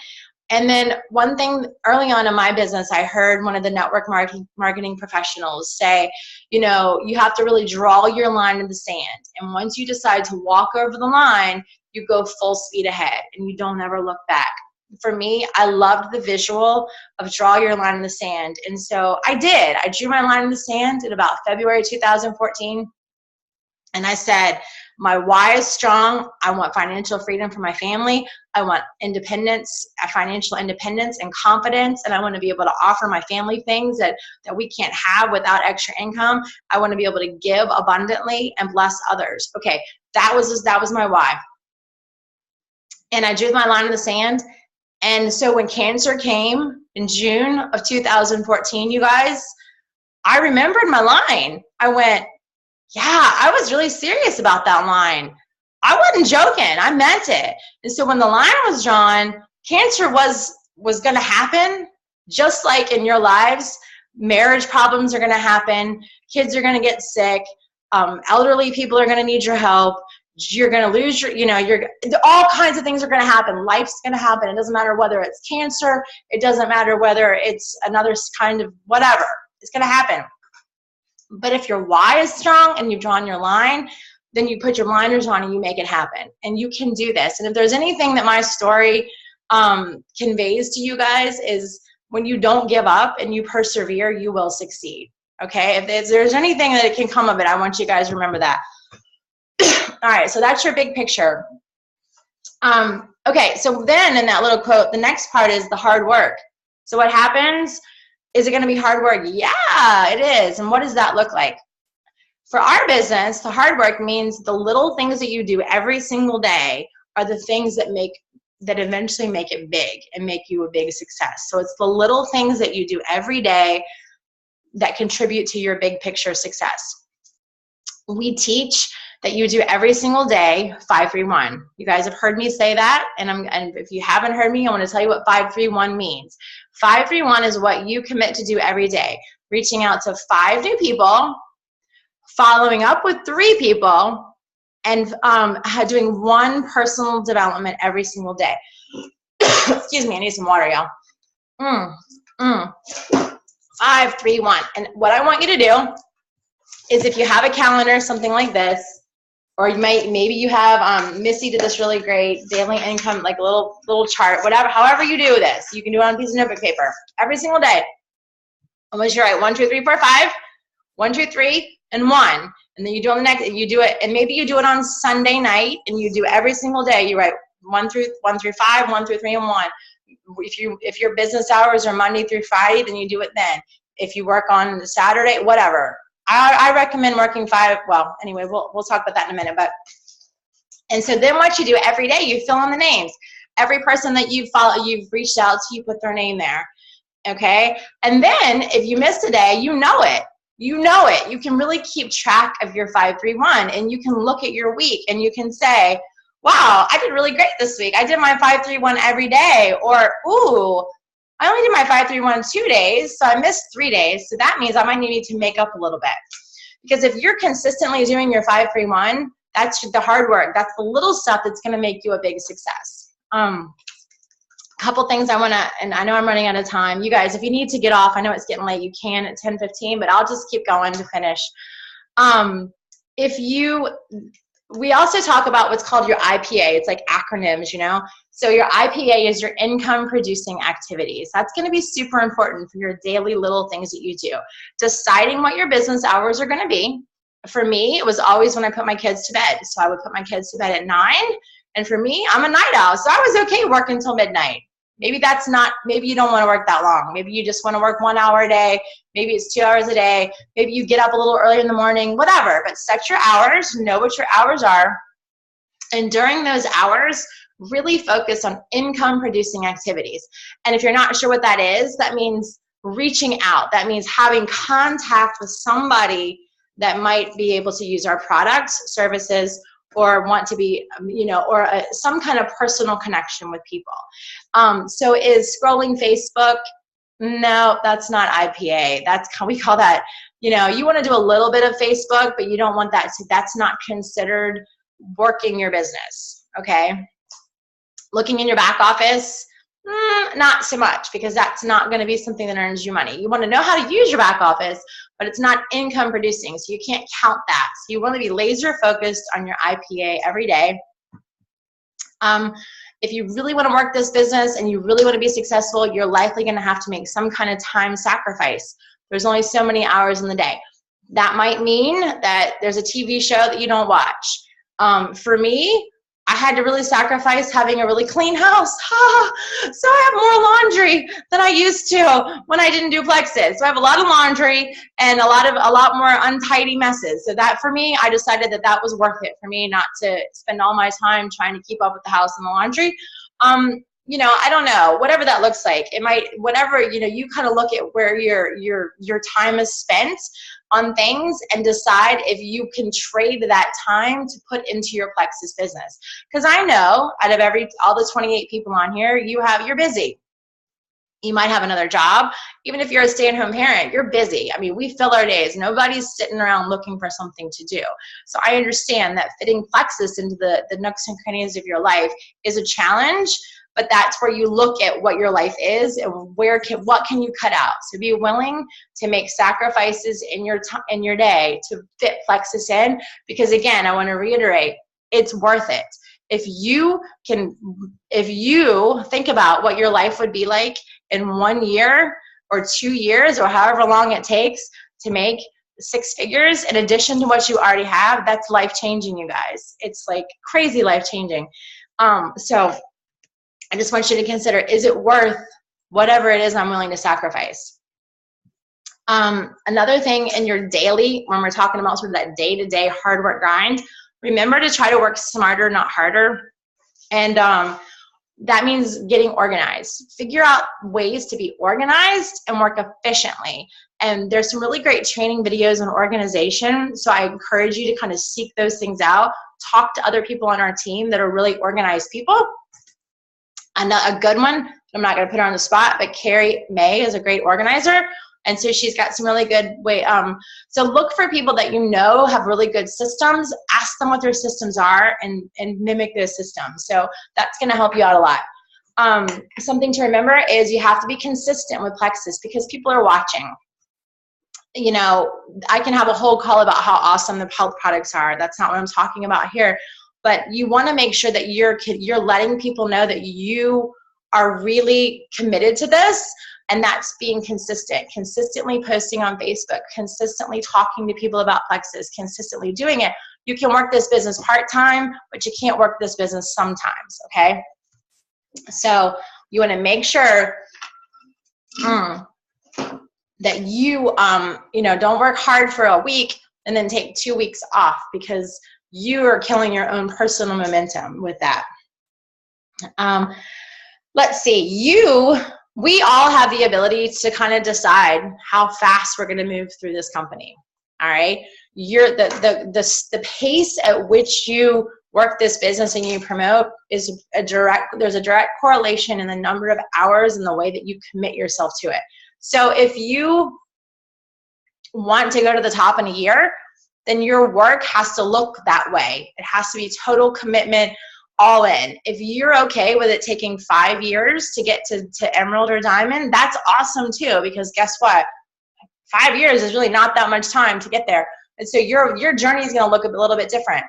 And then one thing early on in my business, I heard one of the network marketing professionals say, you have to really draw your line in the sand. And once you decide to walk over the line, you go full speed ahead and you don't ever look back. For me, I loved the visual of draw your line in the sand. And so I did. I drew my line in the sand in about February 2014. And I said, my why is strong. I want financial freedom for my family. I want independence, financial independence and confidence. And I want to be able to offer my family things that we can't have without extra income. I want to be able to give abundantly and bless others. Okay, that was my why. And I drew my line in the sand. And so when cancer came in June of 2014, you guys, I remembered my line. I went, yeah, I was really serious about that line. I wasn't joking. I meant it. And so when the line was drawn, cancer was going to happen, just like in your lives. Marriage problems are going to happen. Kids are going to get sick. Elderly people are going to need your help. You're going to lose all kinds of things are going to happen. Life's going to happen. It doesn't matter whether it's cancer. It doesn't matter whether it's another kind of whatever. It's going to happen. But if your why is strong and you've drawn your line, then you put your blinders on and you make it happen. And you can do this. And if there's anything that my story conveys to you guys, is when you don't give up and you persevere, you will succeed. Okay? If there's anything that can come of it, I want you guys to remember that. All right, so that's your big picture. Okay, so then in that little quote, the next part is the hard work. So what happens? Is it going to be hard work? Yeah, it is. And what does that look like? For our business, the hard work means the little things that you do every single day are the things that eventually make it big and make you a big success. So it's the little things that you do every day that contribute to your big picture success. We teach that you do every single day 5-3-1. You guys have heard me say that, and if you haven't heard me, I want to tell you what 5-3-1 means. 5-3-1 is what you commit to do every day. Reaching out to 5 new people, following up with 3 people, and doing 1 personal development every single day. Excuse me, I need some water, y'all. 5-3-1. And what I want you to do is, if you have a calendar, something like this, or maybe you have, Missy did this really great daily income, like a little chart, whatever, however you do this. You can do it on a piece of notebook paper every single day. I want you to write 1, 2, 3, 4, 5, 1, 2, 3, and 1. And then you do it on the next, and you do it, and maybe you do it on Sunday night, and you do every single day. You write 1 through 5, 1 through 3, and 1. If your business hours are Monday through Friday, then you do it then. If you work on Saturday, whatever. I recommend working 5. Well, anyway, we'll talk about that in a minute. And so then what you do every day, you fill in the names. Every person that you've reached out to, you put their name there. Okay? And then if you miss a day, you know it. You know it. You can really keep track of your 5-3-1, and you can look at your week and you can say, wow, I did really great this week. I did my 5-3-1 every day. Or, ooh, I only did my 5-3-1 2 days, so I missed 3 days. So that means I might need to make up a little bit. Because if you're consistently doing your 5-3-1, that's the hard work. That's the little stuff that's going to make you a big success. A couple things I want to, and I know I'm running out of time. You guys, if you need to get off, I know it's getting late. You can at 10:15, but I'll just keep going to finish. We also talk about what's called your IPA. It's like acronyms, you know. So your IPA is your income producing activities. That's going to be super important for your daily little things that you do. Deciding what your business hours are going to be. For me, it was always when I put my kids to bed. So I would put my kids to bed at 9. And for me, I'm a night owl. So I was okay working until midnight. Maybe maybe you don't want to work that long. Maybe you just want to work 1 hour a day. Maybe it's 2 hours a day. Maybe you get up a little early in the morning, whatever. But set your hours, know what your hours are. And during those hours, really focus on income producing activities. And if you're not sure what that is, that means reaching out. That means having contact with somebody that might be able to use our products, services, or want to be, or some kind of personal connection with people. So is scrolling Facebook? No, that's not IPA. We call that, you want to do a little bit of Facebook, but you don't want that that's not considered working your business, okay? Looking in your back office, not so much, because that's not going to be something that earns you money. You want to know how to use your back office, but it's not income producing, so you can't count that. So you want to be laser focused on your IPA every day. If you really want to work this business and you really want to be successful, you're likely going to have to make some kind of time sacrifice. There's only so many hours in the day. That might mean that there's a TV show that you don't watch. For me, I had to really sacrifice having a really clean house. So I have more laundry than I used to when I didn't do Plexus. So I have a lot of laundry and a lot more untidy messes. So that, for me, I decided that was worth it for me, not to spend all my time trying to keep up with the house and the laundry. I don't know, whatever that looks like. It might, whatever, you kind of look at where your time is spent on things and decide if you can trade that time to put into your Plexus business. Because I know out of all the 28 people on here, you're busy. You might have another job. Even if you're a stay-at-home parent, you're busy. I mean, we fill our days. Nobody's sitting around looking for something to do. So I understand that fitting Plexus into the nooks and crannies of your life is a challenge, but that's where you look at what your life is and what can you cut out. So be willing to make sacrifices in your day to fit Plexus in, because again, I want to reiterate, it's worth it. If you think about what your life would be like in 1 year or 2 years or however long it takes to make 6 figures in addition to what you already have, that's life-changing, you guys. It's like crazy life-changing. So I just want you to consider, is it worth whatever it is I'm willing to sacrifice? Another thing in your daily, when we're talking about sort of that day-to-day hard work grind, remember to try to work smarter, not harder. And that means getting organized. Figure out ways to be organized and work efficiently. And there's some really great training videos on organization. So I encourage you to kind of seek those things out. Talk to other people on our team that are really organized people. And a good one, I'm not going to put her on the spot, but Carrie May is a great organizer. And so she's got some really good so look for people that have really good systems. Ask them what their systems are and mimic those systems. So that's going to help you out a lot. Something to remember is you have to be consistent with Plexus because people are watching. I can have a whole call about how awesome the health products are. That's not what I'm talking about here. But you want to make sure that you're letting people know that you are really committed to this, and that's being consistent, consistently posting on Facebook, consistently talking to people about Plexus, consistently doing it. You can work this business part-time, but you can't work this business sometimes, okay? So you want to make sure that you, don't work hard for a week and then take 2 weeks off, because you are killing your own personal momentum with that. Let's see, we all have the ability to kind of decide how fast we're going to move through this company. All right, the pace at which you work this business and you promote is there's a direct correlation in the number of hours and the way that you commit yourself to it. So if you want to go to the top in a year, then your work has to look that way. It has to be total commitment, all in. If you're okay with it taking 5 years to get to emerald or diamond, that's awesome too, because guess what? 5 years is really not that much time to get there. And so your journey is going to look a little bit different.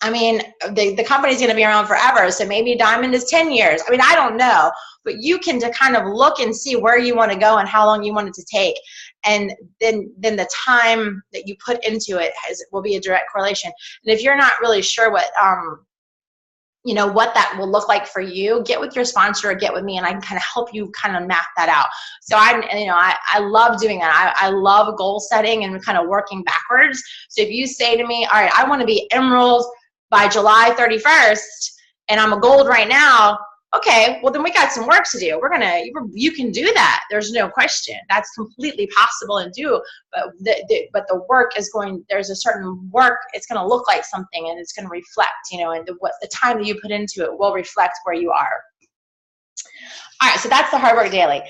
I mean, the company's going to be around forever, so maybe diamond is 10 years. I mean, I don't know, but you can kind of look and see where you want to go and how long you want it to take. And then the time that you put into it will be a direct correlation. And if you're not really sure what that will look like for you, get with your sponsor or get with me, and I can kind of help you kind of map that out. So I love doing that. I love goal setting and kind of working backwards. So if you say to me, all right, I want to be emerald by July 31st, and I'm a gold right now, okay, well then we got some work to do. You can do that. There's no question. That's completely possible and do, but the work is there's a certain work, it's going to look like something, and it's going to reflect, and the time that you put into it will reflect where you are. All right, so that's the hard work daily.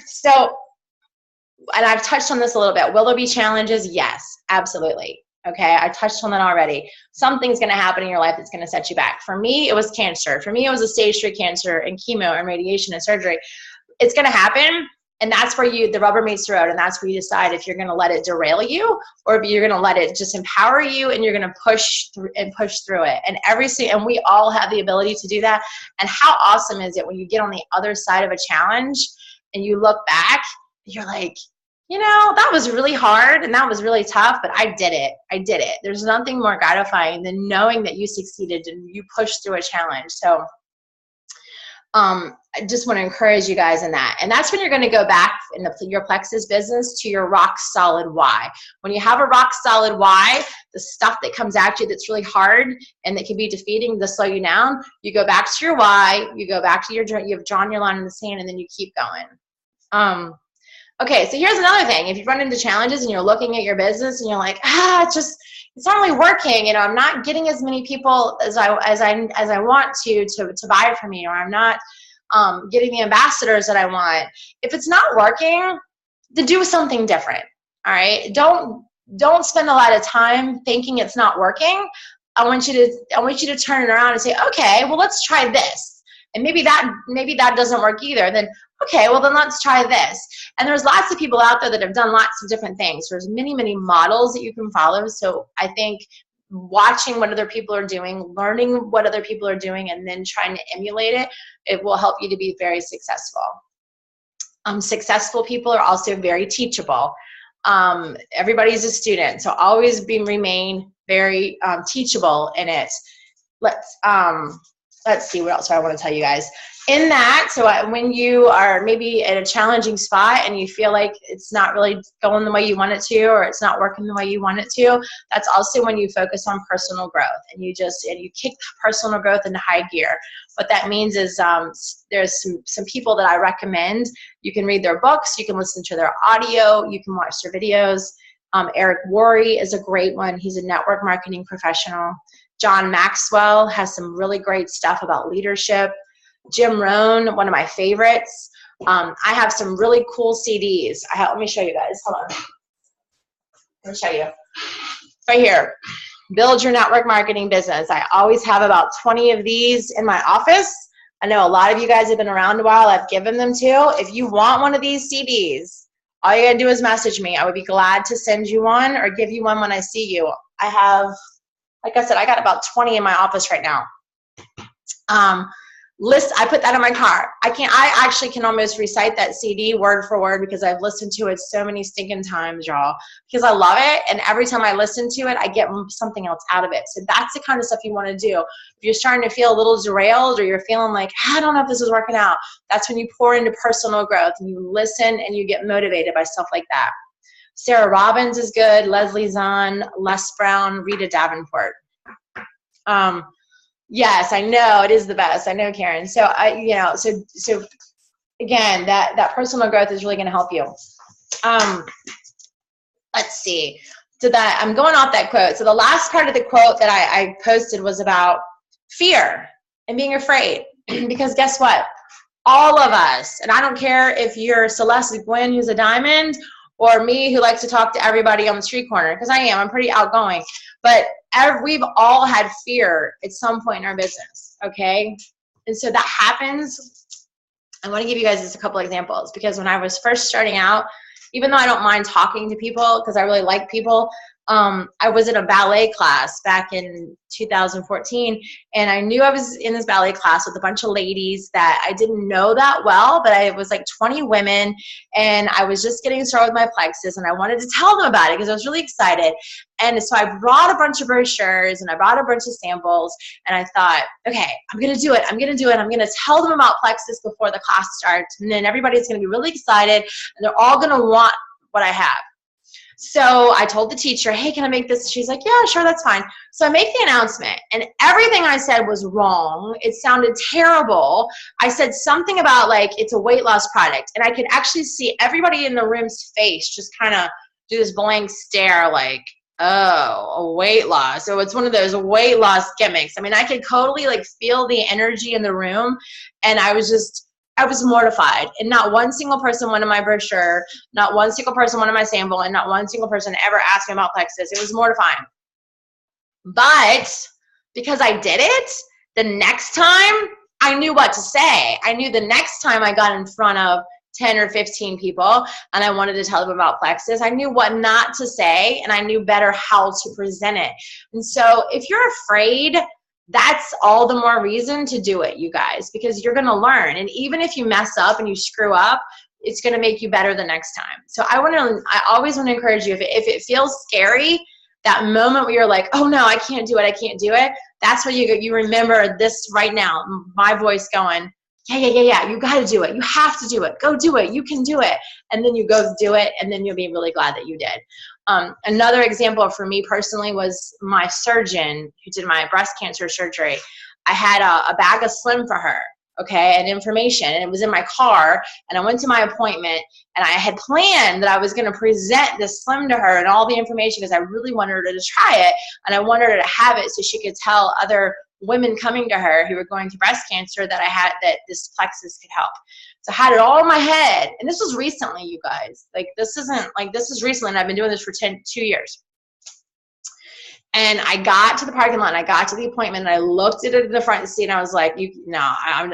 So, and I've touched on this a little bit. Will there be challenges? Yes, absolutely. Okay, I touched on that already. Something's going to happen in your life that's going to set you back. For me, it was cancer. For me, it was a stage 3 cancer and chemo and radiation and surgery. It's going to happen, and that's where the rubber meets the road, and that's where you decide if you're going to let it derail you or if you're going to let it just empower you and you're going to push through it. And we all have the ability to do that. And how awesome is it when you get on the other side of a challenge and you look back, you're like, that was really hard and that was really tough, but I did it. There's nothing more gratifying than knowing that you succeeded and you pushed through a challenge. So I just want to encourage you guys in that. And that's when you're going to go back in your plexus business to your rock solid why. When you have a rock solid why, the stuff that comes at you that's really hard and that can be defeating to slow you down, you go back to your why, you go back to you've drawn your line in the sand, and then you keep going. Okay, so here's another thing. If you run into challenges and you're looking at your business and you're like, it's not really working. I'm not getting as many people as I want to buy from me, or I'm not getting the ambassadors that I want. If it's not working, then do something different. All right, don't spend a lot of time thinking it's not working. I want you to turn it around and say, okay, well, let's try this. And maybe that doesn't work either. Then okay, well then let's try this. And there's lots of people out there that have done lots of different things. There's many, many models that you can follow. So I think watching what other people are doing, learning what other people are doing, and then trying to emulate it, it will help you to be very successful. Successful people are also very teachable. Everybody's a student, so always remain very teachable in it. Let's see what else I want to tell you guys. In that, so when you are maybe at a challenging spot and you feel like it's not really going the way you want it to, or it's not working the way you want it to, that's also when you focus on personal growth and you kick personal growth into high gear. What that means is there's some people that I recommend. You can read their books, you can listen to their audio, you can watch their videos. Eric Worre is a great one. He's a network marketing professional. John Maxwell has some really great stuff about leadership. Jim Rohn, one of my favorites. I have some really cool CDs. Let me show you guys. Hold on. Let me show you. Right here. Build Your Network Marketing Business. I always have about 20 of these in my office. I know a lot of you guys have been around a while. I've given them to. If you want one of these CDs, all you gotta do is message me. I would be glad to send you one or give you one when I see you. I have, like I said, I got about 20 in my office right now. I put that in my car. I actually can almost recite that CD word for word because I've listened to it so many stinking times, y'all, because I love it. And every time I listen to it, I get something else out of it. So that's the kind of stuff you want to do. If you're starting to feel a little derailed or you're feeling like, I don't know if this is working out, that's when you pour into personal growth and you listen and you get motivated by stuff like that. Sarah Robbins is good. Leslie Zahn, Les Brown, Rita Davenport. Yes, I know it is the best. I know, Karen. So so again, that personal growth is really going to help you. Let's see. I'm going off that quote. So the last part of the quote that I posted was about fear and being afraid. Because guess what? All of us, and I don't care if you're Celeste Gwynn, who's a diamond, or me, who likes to talk to everybody on the street corner, because I'm pretty outgoing. But we've all had fear at some point in our business, okay? And so that happens. I want to give you guys just a couple examples, because when I was first starting out, even though I don't mind talking to people because I really like people, I was in a ballet class back in 2014, and I knew I was in this ballet class with a bunch of ladies that I didn't know that well, but it was like 20 women, and I was just getting started with my plexus, and I wanted to tell them about it because I was really excited. And so I brought a bunch of brochures, and I brought a bunch of samples, and I thought, okay, I'm going to do it. I'm going to do it. I'm going to tell them about plexus before the class starts, and then everybody's going to be really excited, and they're all going to want what I have. So I told the teacher, hey, can I make this? She's like, yeah, sure, that's fine. So I make the announcement, and everything I said was wrong. It sounded terrible. I said something about like it's a weight loss product, and I could actually see everybody in the room's face just kind of do this blank stare like, oh, a weight loss. So it's one of those weight loss gimmicks. I mean, I could totally like feel the energy in the room, and I was mortified. And not one single person wanted my brochure, not one single person wanted my sample, and not one single person ever asked me about plexus. It was mortifying. But because I did it, the next time I knew what to say. I knew the next time I got in front of 10 or 15 people and I wanted to tell them about plexus, I knew what not to say, and I knew better how to present it. And so if you're afraid, that's all the more reason to do it, you guys, because you're going to learn. And even if you mess up and you screw up, it's going to make you better the next time. So I always want to encourage you, if it feels scary, that moment where you're like, oh no, I can't do it. That's where you remember this right now, my voice going, yeah, you got to do it. You have to do it. Go do it. You can do it. And then you go do it, and then you'll be really glad that you did. Another example for me personally was my surgeon who did my breast cancer surgery. I had a bag of Slim for her, okay, and information, and it was in my car, and I went to my appointment, and I had planned that I was going to present this Slim to her and all the information because I really wanted her to try it, and I wanted her to have it so she could tell other women coming to her who were going through breast cancer that this plexus could help. So I had it all in my head. And this was recently, you guys. This is recently, and I've been doing this for 2 years. And I got to the parking lot, and I got to the appointment, and I looked at it in the front seat, and I was like, no, I'm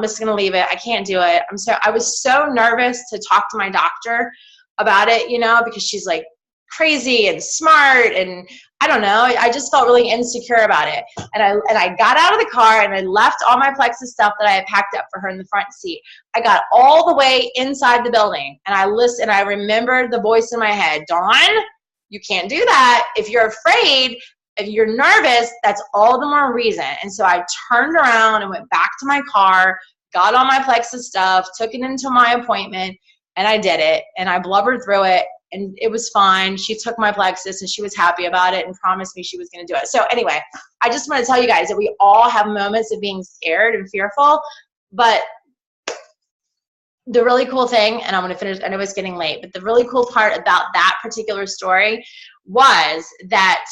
just going to leave it. I can't do it. I was so nervous to talk to my doctor about it, because she's like crazy and smart, and I don't know, I just felt really insecure about it. And I got out of the car, and I left all my plexus stuff that I had packed up for her in the front seat. I got all the way inside the building, and I remembered the voice in my head, Dawn, you can't do that. If you're afraid, if you're nervous, that's all the more reason. And so I turned around and went back to my car, got all my plexus stuff, took it into my appointment, and I did it, and I blubbered through it. And it was fine. She took my plexus, and she was happy about it and promised me she was going to do it. So anyway, I just want to tell you guys that we all have moments of being scared and fearful. But the really cool thing, and I'm going to finish, I know it's getting late, but the really cool part about that particular story was that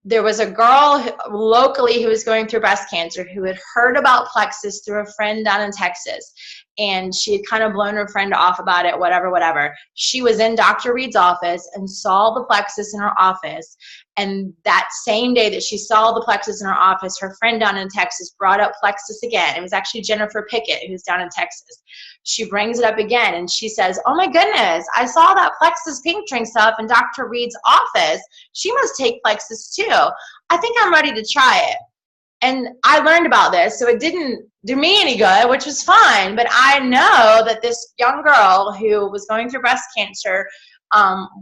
there was a girl locally who was going through breast cancer who had heard about plexus through a friend down in Texas. And she had kind of blown her friend off about it, whatever. She was in Dr. Reed's office and saw the plexus in her office. And that same day that she saw the plexus in her office, her friend down in Texas brought up plexus again. It was actually Jennifer Pickett, who's down in Texas. She brings it up again, and she says, oh my goodness, I saw that plexus pink drink stuff in Dr. Reed's office. She must take plexus too. I think I'm ready to try it. And I learned about this, so it didn't do me any good, which was fine. But I know that this young girl who was going through breast cancer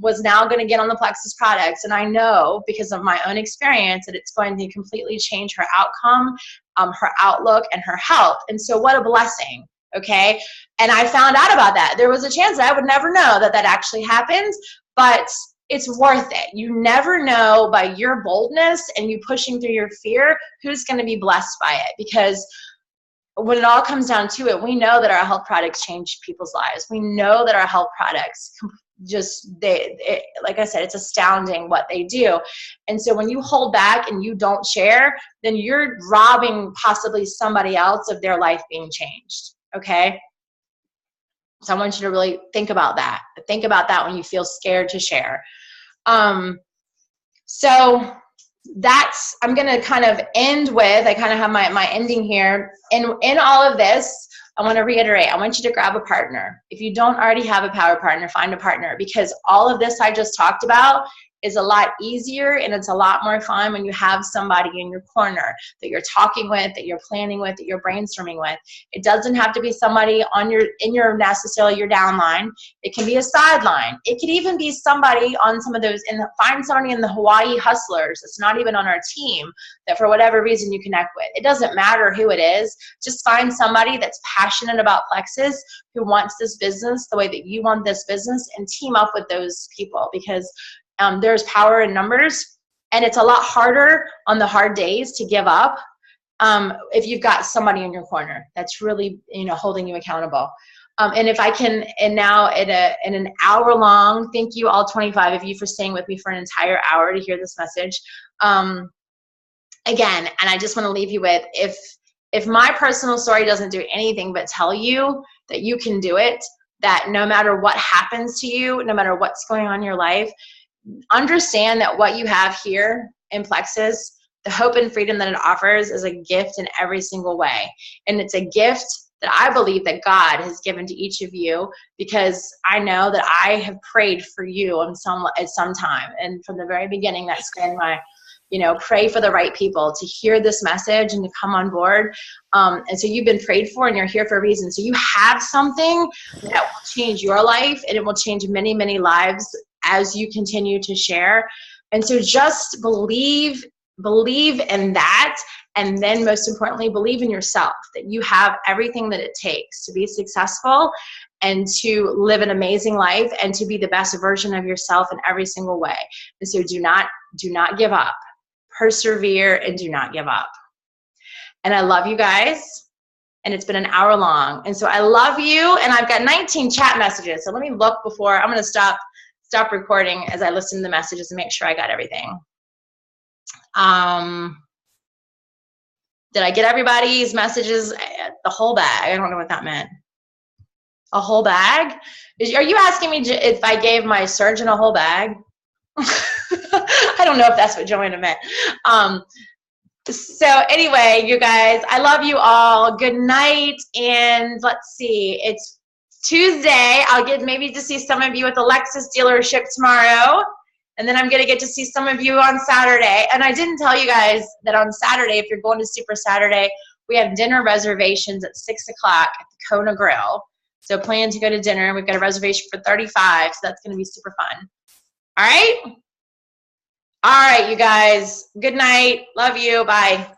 was now going to get on the plexus products. And I know, because of my own experience, that it's going to completely change her outcome, her outlook, and her health. And so what a blessing, okay? And I found out about that. There was a chance that I would never know that actually happens, but it's worth it. You never know, by your boldness and you pushing through your fear, who's going to be blessed by it. Because when it all comes down to it, we know that our health products change people's lives. We know that our health products like I said, it's astounding what they do. And so when you hold back and you don't share, then you're robbing possibly somebody else of their life being changed. Okay. So I want you to really think about that. Think about that when you feel scared to share. So that's, I'm going to kind of end with, I kind of have my ending here. And in all of this, I want to reiterate, I want you to grab a partner. If you don't already have a power partner, find a partner, because all of this I just talked about is a lot easier, and it's a lot more fun when you have somebody in your corner that you're talking with, that you're planning with, that you're brainstorming with. It doesn't have to be somebody in your necessarily your downline. It can be a sideline. It could even be somebody on some of those, find somebody in the Hawaii Hustlers that's not even on our team that for whatever reason you connect with. It doesn't matter who it is. Just find somebody that's passionate about Plexus, who wants this business the way that you want this business, and team up with those people, because there's power in numbers, and it's a lot harder on the hard days to give up if you've got somebody in your corner that's really, holding you accountable. And if I can, and now in an hour long, thank you all 25 of you for staying with me for an entire hour to hear this message. Again, and I just want to leave you with, if my personal story doesn't do anything but tell you that you can do it, that no matter what happens to you, no matter what's going on in your life, understand that what you have here in Plexus, the hope and freedom that it offers, is a gift in every single way. And it's a gift that I believe that God has given to each of you, because I know that I have prayed for you at some time. And from the very beginning, that's been my, pray for the right people to hear this message and to come on board. And so you've been prayed for, and you're here for a reason. So you have something that will change your life, and it will change many, many lives as you continue to share. And so just believe in that. And then most importantly, believe in yourself, that you have everything that it takes to be successful and to live an amazing life and to be the best version of yourself in every single way. And so do not give up. Persevere and do not give up. And I love you guys. And it's been an hour long. And so I love you. And I've got 19 chat messages. So let me look before I'm going to stop recording as I listen to the messages and make sure I got everything. Did I get everybody's messages? The whole bag. I don't know what that meant. A whole bag? Are you asking me if I gave my surgeon a whole bag? I don't know if that's what Joanna meant. So anyway, you guys, I love you all. Good night. And let's see, it's Tuesday. I'll get maybe to see some of you at the Lexus dealership tomorrow. And then I'm going to get to see some of you on Saturday. And I didn't tell you guys that on Saturday, if you're going to Super Saturday, we have dinner reservations at 6 o'clock at the Kona Grill. So plan to go to dinner. We've got a reservation for 35, so that's going to be super fun. All right? All right, you guys. Good night. Love you. Bye.